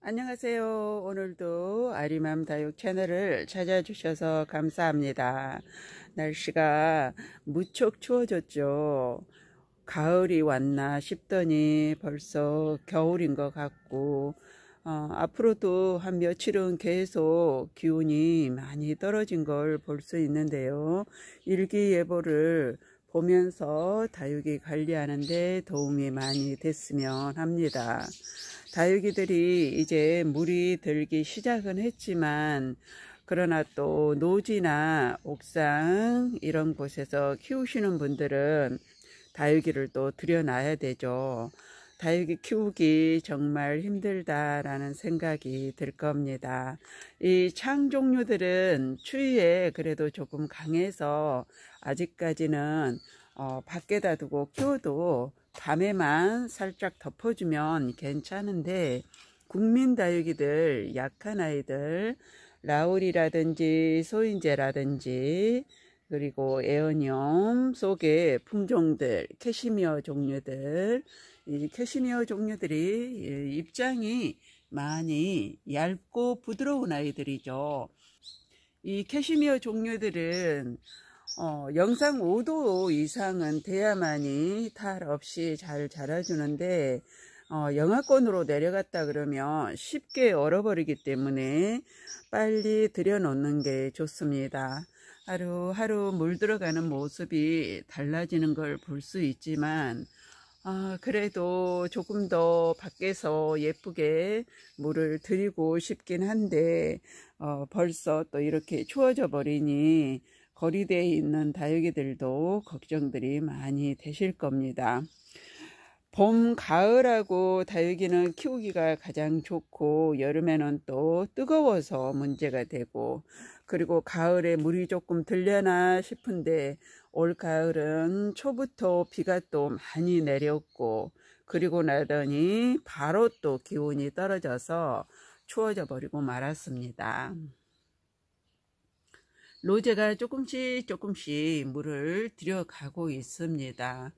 안녕하세요. 오늘도 아리맘 다육 채널을 찾아주셔서 감사합니다. 날씨가 무척 추워졌죠. 가을이 왔나 싶더니 벌써 겨울인 것 같고 앞으로도 한 며칠은 계속 기온이 많이 떨어진 걸 볼 수 있는데요. 일기예보를 보면서 다육이 관리하는 데 도움이 많이 됐으면 합니다. 다육이들이 이제 물이 들기 시작은 했지만 그러나 또 노지나 옥상 이런 곳에서 키우시는 분들은 다육이를 또 들여놔야 되죠. 다육이 키우기 정말 힘들다라는 생각이 들 겁니다. 이 창 종류들은 추위에 그래도 조금 강해서 아직까지는 밖에다 두고 키워도 밤에만 살짝 덮어주면 괜찮은데, 국민 다육이들, 약한 아이들, 라울이라든지 소인제라든지 그리고 에어니움 속의 품종들, 캐시미어 종류들, 이 캐시미어 종류들이 입장이 많이 얇고 부드러운 아이들이죠. 이 캐시미어 종류들은 영상 5도 이상은 돼야만이 탈 없이 잘 자라주는데 영하권으로 내려갔다 그러면 쉽게 얼어버리기 때문에 빨리 들여놓는 게 좋습니다. 하루하루 물 들어가는 모습이 달라지는 걸 볼 수 있지만 그래도 조금 더 밖에서 예쁘게 물을 드리고 싶긴 한데 벌써 또 이렇게 추워져 버리니 거리대에 있는 다육이들도 걱정들이 많이 되실 겁니다. 봄, 가을하고 다육이는 키우기가 가장 좋고 여름에는 또 뜨거워서 문제가 되고, 그리고 가을에 물이 조금 들려나 싶은데 올 가을은 초부터 비가 또 많이 내렸고 그리고 나더니 바로 또 기온이 떨어져서 추워져 버리고 말았습니다. 로제가 조금씩 물을 들여가고 있습니다.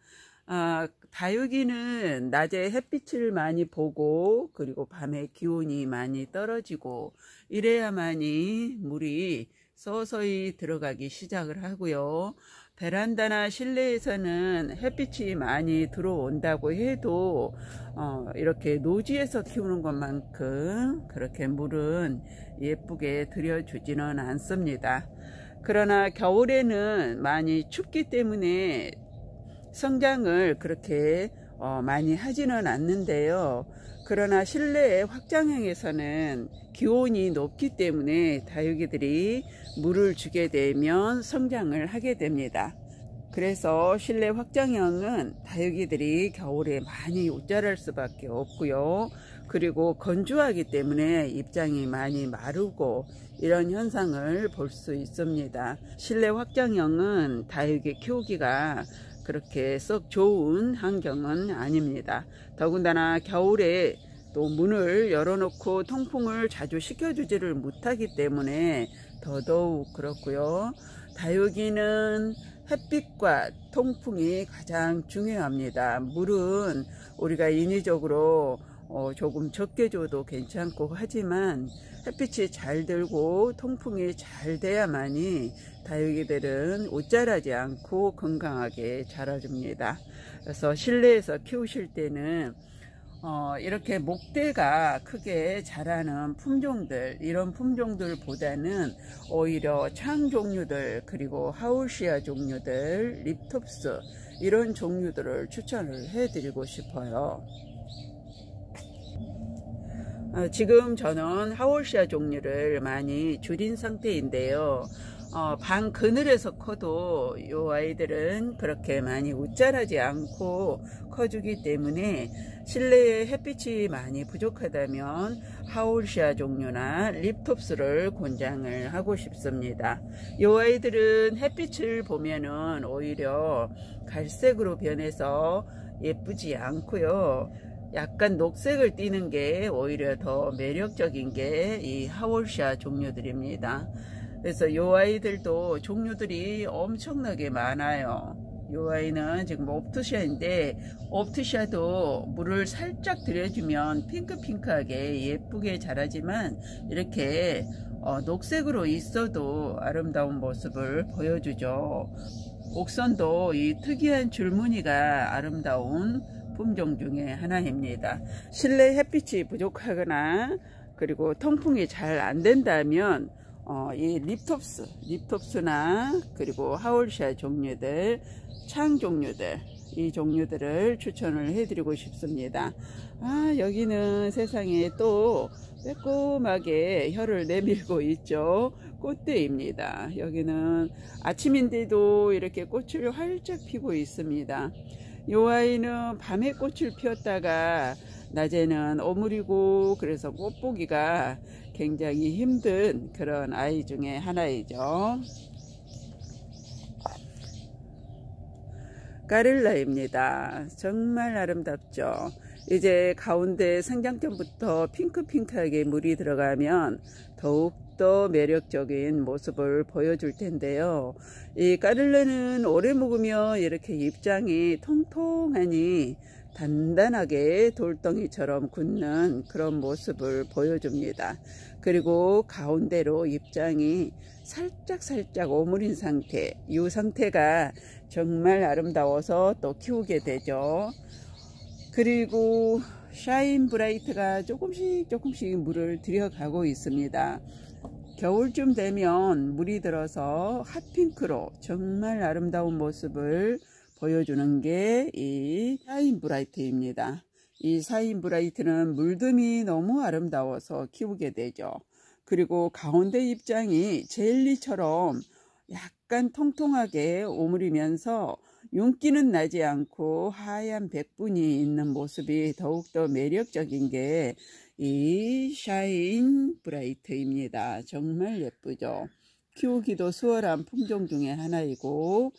다육이는 낮에 햇빛을 많이 보고 그리고 밤에 기온이 많이 떨어지고 이래야만이 물이 서서히 들어가기 시작을 하고요. 베란다나 실내에서는 햇빛이 많이 들어온다고 해도 이렇게 노지에서 키우는 것만큼 그렇게 물은 예쁘게 들여주지는 않습니다. 그러나 겨울에는 많이 춥기 때문에 성장을 그렇게 많이 하지는 않는데요. 그러나 실내 확장형에서는 기온이 높기 때문에 다육이들이 물을 주게 되면 성장을 하게 됩니다. 그래서 실내 확장형은 다육이들이 겨울에 많이 옷자랄 수밖에 없고요. 그리고 건조하기 때문에 입장이 많이 마르고 이런 현상을 볼 수 있습니다. 실내 확장형은 다육이 키우기가 그렇게 썩 좋은 환경은 아닙니다. 더군다나 겨울에 또 문을 열어놓고 통풍을 자주 시켜주지를 못하기 때문에 더더욱 그렇고요. 다육이는 햇빛과 통풍이 가장 중요합니다. 물은 우리가 인위적으로 조금 적게 줘도 괜찮고 하지만 햇빛이 잘 들고 통풍이 잘 돼야만이 다육이들은 옷자라지 않고 건강하게 자라줍니다. 그래서 실내에서 키우실 때는 이렇게 목대가 크게 자라는 품종들, 이런 품종들보다는 오히려 창 종류들, 그리고 하울시아 종류들, 립톱스 이런 종류들을 추천을 해드리고 싶어요. 지금 저는 하울시아 종류를 많이 줄인 상태인데요. 방 그늘에서 커도 이 아이들은 그렇게 많이 웃자라지 않고 커주기 때문에 실내에 햇빛이 많이 부족하다면 하울시아 종류나 립톱스를 권장을 하고 싶습니다. 이 아이들은 햇빛을 보면은 오히려 갈색으로 변해서 예쁘지 않고요. 약간 녹색을 띠는 게 오히려 더 매력적인 게 이 하울시아 종류들입니다. 그래서 이 아이들도 종류들이 엄청나게 많아요. 요 아이는 지금 옵투샤인데, 옵투샤도 물을 살짝 들여주면 핑크핑크하게 예쁘게 자라지만, 이렇게 녹색으로 있어도 아름다운 모습을 보여주죠. 옥선도 이 특이한 줄무늬가 아름다운 품종 중에 하나입니다. 실내 햇빛이 부족하거나 그리고 통풍이 잘 안 된다면 이 립톱스나 그리고 하월샤 종류들, 창 종류들, 이 종류들을 추천을 해드리고 싶습니다. 여기는 세상에 또 빼꼼하게 혀를 내밀고 있죠. 꽃대입니다. 여기는 아침인데도 이렇게 꽃을 활짝 피고 있습니다. 이 아이는 밤에 꽃을 피웠다가 낮에는 오므리고, 그래서 꽃 보기가 굉장히 힘든 그런 아이 중에 하나이죠. 까릴라입니다. 정말 아름답죠. 이제 가운데 성장점부터 핑크핑크하게 물이 들어가면 더욱더 매력적인 모습을 보여줄 텐데요. 이 까릴라는 오래 묵으면 이렇게 잎장이 통통하니 단단하게 돌덩이처럼 굳는 그런 모습을 보여줍니다. 그리고 가운데로 잎장이 살짝 오므린 상태, 이 상태가 정말 아름다워서 또 키우게 되죠. 그리고 샤인 브라이트가 조금씩 물을 들여가고 있습니다. 겨울쯤 되면 물이 들어서 핫핑크로 정말 아름다운 모습을 보여주는 게 이 샤인 브라이트입니다. 이 샤인 브라이트는 물듬이 너무 아름다워서 키우게 되죠. 그리고 가운데 잎장이 젤리처럼 약간 통통하게 오므리면서 윤기는 나지 않고 하얀 백분이 있는 모습이 더욱더 매력적인 게 이 샤인 브라이트입니다. 정말 예쁘죠. 키우기도 수월한 품종 중에 하나이고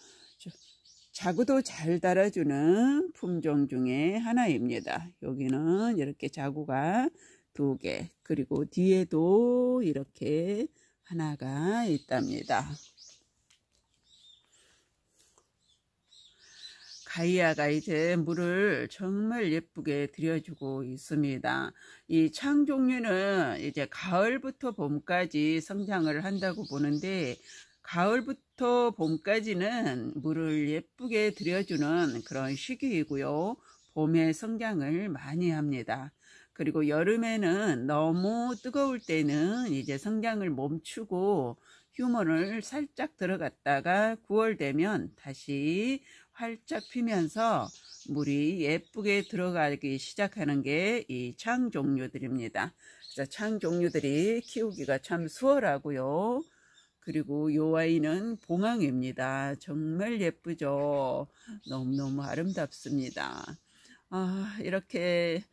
자구도 잘 달아주는 품종 중에 하나입니다. 여기는 이렇게 자구가 2개, 그리고 뒤에도 이렇게 하나가 있답니다. 가이아가 이제 물을 정말 예쁘게 들여주고 있습니다. 이 창 종류는 이제 가을부터 봄까지 성장을 한다고 보는데, 가을부터 봄까지는 물을 예쁘게 들여주는 그런 시기이고요. 봄에 성장을 많이 합니다. 그리고 여름에는 너무 뜨거울 때는 이제 성장을 멈추고 휴먼을 살짝 들어갔다가 9월 되면 다시 활짝 피면서 물이 예쁘게 들어가기 시작하는 게 이 창 종류들입니다. 그래서 창 종류들이 키우기가 참 수월하고요. 그리고 이 아이는 봉황입니다. 정말 예쁘죠. 너무너무 아름답습니다. 이렇게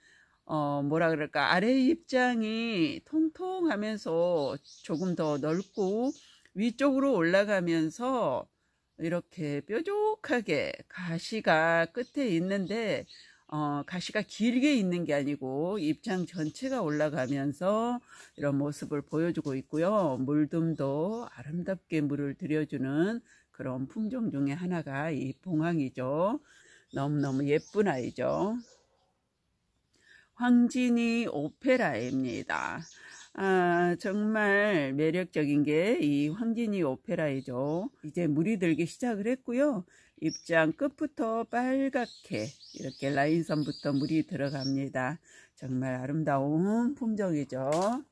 뭐라 그럴까, 아래 잎장이 통통하면서 조금 더 넓고 위쪽으로 올라가면서 이렇게 뾰족하게 가시가 끝에 있는데, 가시가 길게 있는 게 아니고 잎장 전체가 올라가면서 이런 모습을 보여주고 있고요. 물듬도 아름답게 물을 들여주는 그런 품종 중에 하나가 이 봉황이죠. 너무너무 예쁜 아이죠. 황진이 오페라입니다. 정말 매력적인 게 이 황진이 오페라이죠. 이제 물이 들기 시작을 했고요. 잎장 끝부터 빨갛게 이렇게 라인선부터 물이 들어갑니다. 정말 아름다운 품종이죠.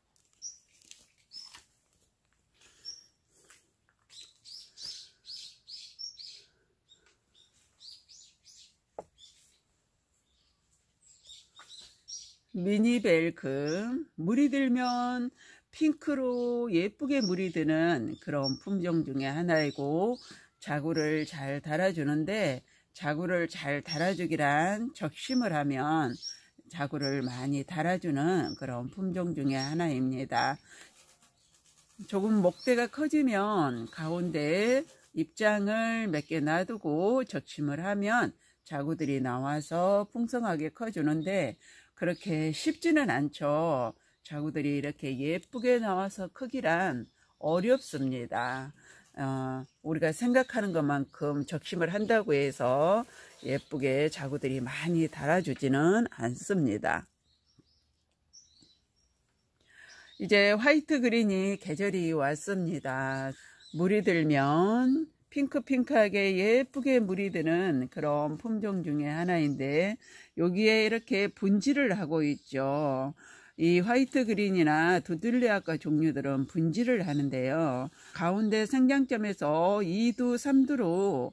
미니벨금, 물이 들면 핑크로 예쁘게 물이 드는 그런 품종 중에 하나이고, 자구를 잘 달아주는데, 자구를 잘 달아주기란 적심을 하면 자구를 많이 달아주는 그런 품종 중에 하나입니다. 조금 목대가 커지면 가운데 잎장을 몇 개 놔두고 적심을 하면 자구들이 나와서 풍성하게 커주는데, 그렇게 쉽지는 않죠. 자구들이 이렇게 예쁘게 나와서 크기란 어렵습니다. 우리가 생각하는 것만큼 적심을 한다고 해서 예쁘게 자구들이 많이 달아주지는 않습니다. 이제 화이트 그린이 계절이 왔습니다. 물이 들면 핑크핑크하게 예쁘게 물이 드는 그런 품종 중에 하나인데, 여기에 이렇게 분지를 하고 있죠. 이 화이트 그린이나 두들레아카 종류들은 분지를 하는데요. 가운데 생장점에서 2두, 3두로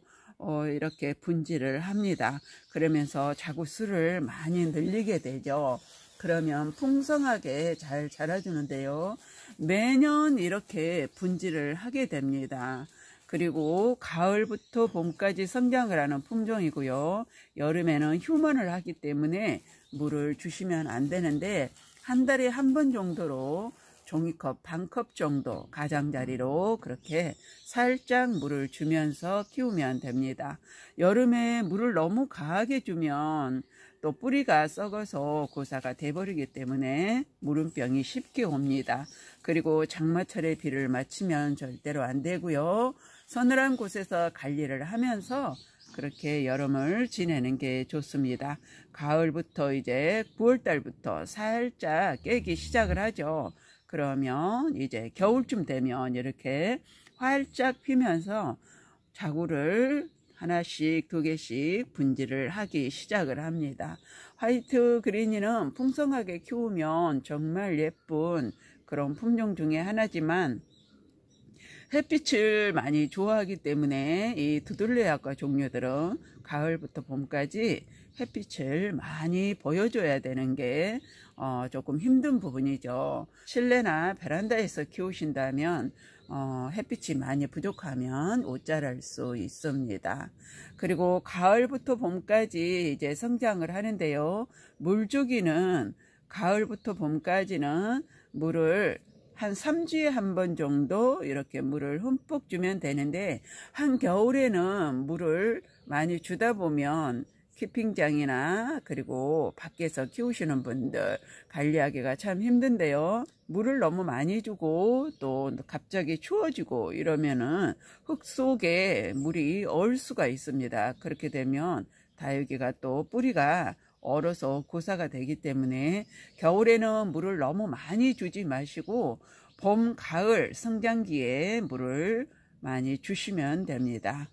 이렇게 분지를 합니다. 그러면서 자구 수를 많이 늘리게 되죠. 그러면 풍성하게 잘 자라주는데요. 매년 이렇게 분지를 하게 됩니다. 그리고 가을부터 봄까지 성장을 하는 품종이고요. 여름에는 휴먼을 하기 때문에 물을 주시면 안 되는데, 한 달에 한 번 정도로 종이컵 반컵 정도 가장자리로 그렇게 살짝 물을 주면서 키우면 됩니다. 여름에 물을 너무 과하게 주면 또 뿌리가 썩어서 고사가 돼버리기 때문에 물음병이 쉽게 옵니다. 그리고 장마철에 비를 맞추면 절대로 안 되고요. 서늘한 곳에서 관리를 하면서 그렇게 여름을 지내는 게 좋습니다. 가을부터 이제 9월달부터 살짝 깨기 시작을 하죠. 그러면 이제 겨울쯤 되면 이렇게 활짝 피면서 자구를 하나씩, 2개씩 분지를 하기 시작을 합니다. 화이트 그린이는 풍성하게 키우면 정말 예쁜 그런 품종 중에 하나지만, 햇빛을 많이 좋아하기 때문에 이 두들레아카 종류들은 가을부터 봄까지 햇빛을 많이 보여줘야 되는 게 조금 힘든 부분이죠. 실내나 베란다에서 키우신다면 햇빛이 많이 부족하면 못 자랄 수 있습니다. 그리고 가을부터 봄까지 이제 성장을 하는데요. 물주기는 가을부터 봄까지는 물을 한 3주에 한 번 정도 이렇게 물을 흠뻑 주면 되는데, 한겨울에는 물을 많이 주다 보면 키핑장이나 그리고 밖에서 키우시는 분들 관리하기가 참 힘든데요. 물을 너무 많이 주고 또 갑자기 추워지고 이러면은 흙 속에 물이 얼 수가 있습니다. 그렇게 되면 다육이가 또 뿌리가 얼어서 고사가 되기 때문에 겨울에는 물을 너무 많이 주지 마시고 봄, 가을 성장기에 물을 많이 주시면 됩니다.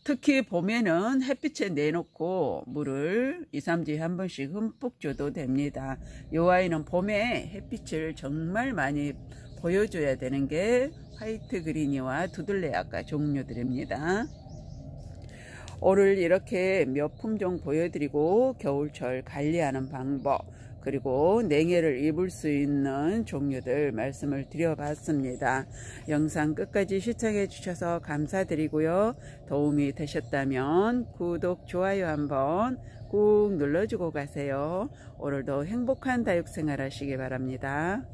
특히 봄에는 햇빛에 내놓고 물을 2, 3주에 한 번씩 흠뻑 줘도 됩니다. 이 아이는 봄에 햇빛을 정말 많이 보여줘야 되는 게 화이트 그린이와 두들레아카 종류들입니다. 오늘 이렇게 몇 품종 보여드리고 겨울철 관리하는 방법, 그리고 냉해를 입을 수 있는 종류들 말씀을 드려봤습니다. 영상 끝까지 시청해 주셔서 감사드리고요. 도움이 되셨다면 구독, 좋아요 한번 꾹 눌러주고 가세요. 오늘도 행복한 다육생활 하시기 바랍니다.